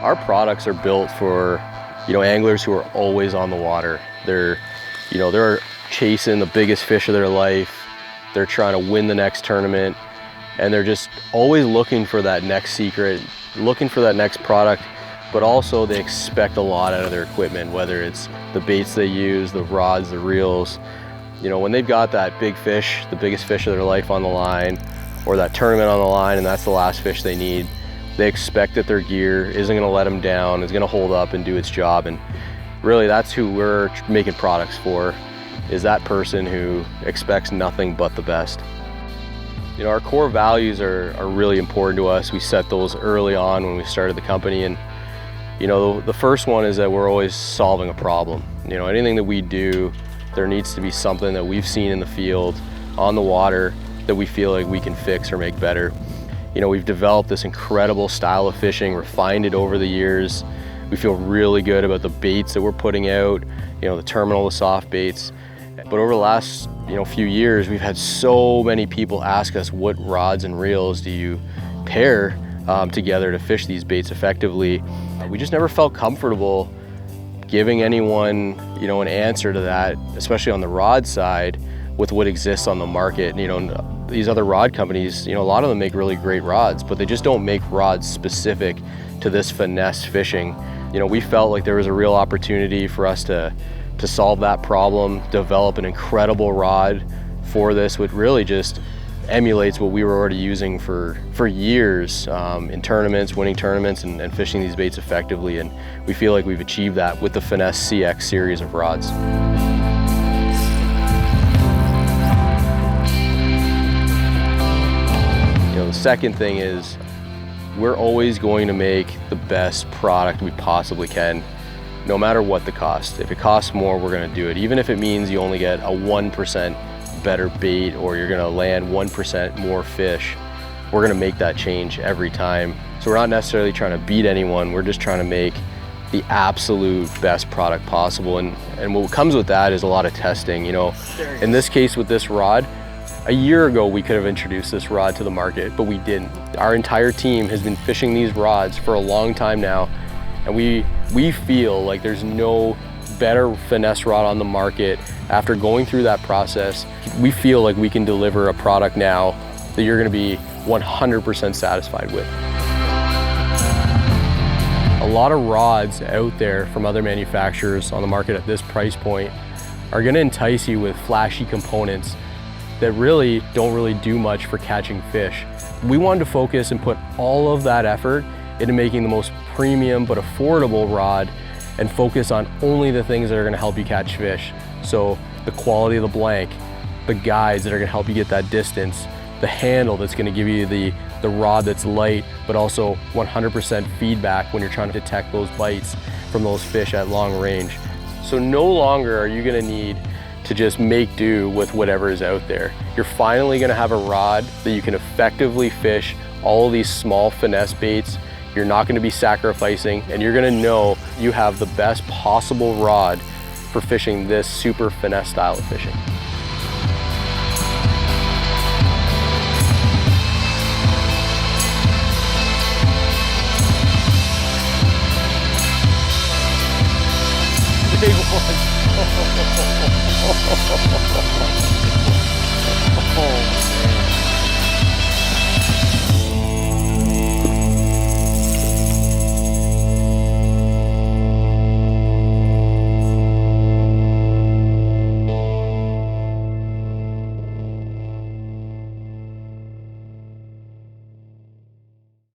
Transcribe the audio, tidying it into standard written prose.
Our products are built for, anglers who are always on the water. They're chasing the biggest fish of their life. They're trying to win the next tournament, and they're just always looking for that next secret, looking for that next product, but also they expect a lot out of their equipment, whether it's the baits they use, the rods, the reels. When they've got that big fish, the biggest fish of their life on the line, or that tournament on the line, and that's the last fish they need, they expect that their gear isn't gonna let them down, is gonna hold up and do its job. And really that's who we're making products for, is that person who expects nothing but the best. Our core values are really important to us. We set those early on when we started the company, and the first one is that we're always solving a problem. Anything that we do, there needs to be something that we've seen in the field, on the water, that we feel like we can fix or make better. We've developed this incredible style of fishing, refined it over the years. We feel really good about the baits that we're putting out, the terminal, the soft baits. But over the last few years, we've had so many people ask us, what rods and reels do you pair together to fish these baits effectively? We just never felt comfortable giving anyone an answer to that, especially on the rod side, with what exists on the market. These other rod companies, a lot of them make really great rods, but they just don't make rods specific to this finesse fishing. We felt like there was a real opportunity for us to solve that problem, develop an incredible rod for this, which really just emulates what we were already using for years in tournaments, winning tournaments, and fishing these baits effectively. And we feel like we've achieved that with the Finesse CX series of rods. The second thing is, we're always going to make the best product we possibly can, no matter what the cost. If it costs more, we're gonna do it. Even if it means you only get a 1% better bait, or you're gonna land 1% more fish, we're gonna make that change every time. So we're not necessarily trying to beat anyone, we're just trying to make the absolute best product possible. And what comes with that is a lot of testing. In this case with this rod, a year ago we could have introduced this rod to the market, but we didn't. Our entire team has been fishing these rods for a long time now, and we feel like there's no better finesse rod on the market. After going through that process, we feel like we can deliver a product now that you're gonna be 100% satisfied with. A lot of rods out there from other manufacturers on the market at this price point are gonna entice you with flashy components that really don't do much for catching fish. We wanted to focus and put all of that effort into making the most premium but affordable rod, and focus on only the things that are gonna help you catch fish. So the quality of the blank, the guides that are gonna help you get that distance, the handle that's gonna give you the rod that's light, but also 100% feedback when you're trying to detect those bites from those fish at long range. So no longer are you gonna need to just make do with whatever is out there. You're finally gonna have a rod that you can effectively fish all of these small finesse baits. You're not gonna be sacrificing, and you're gonna know you have the best possible rod for fishing this super finesse style of fishing. Big one.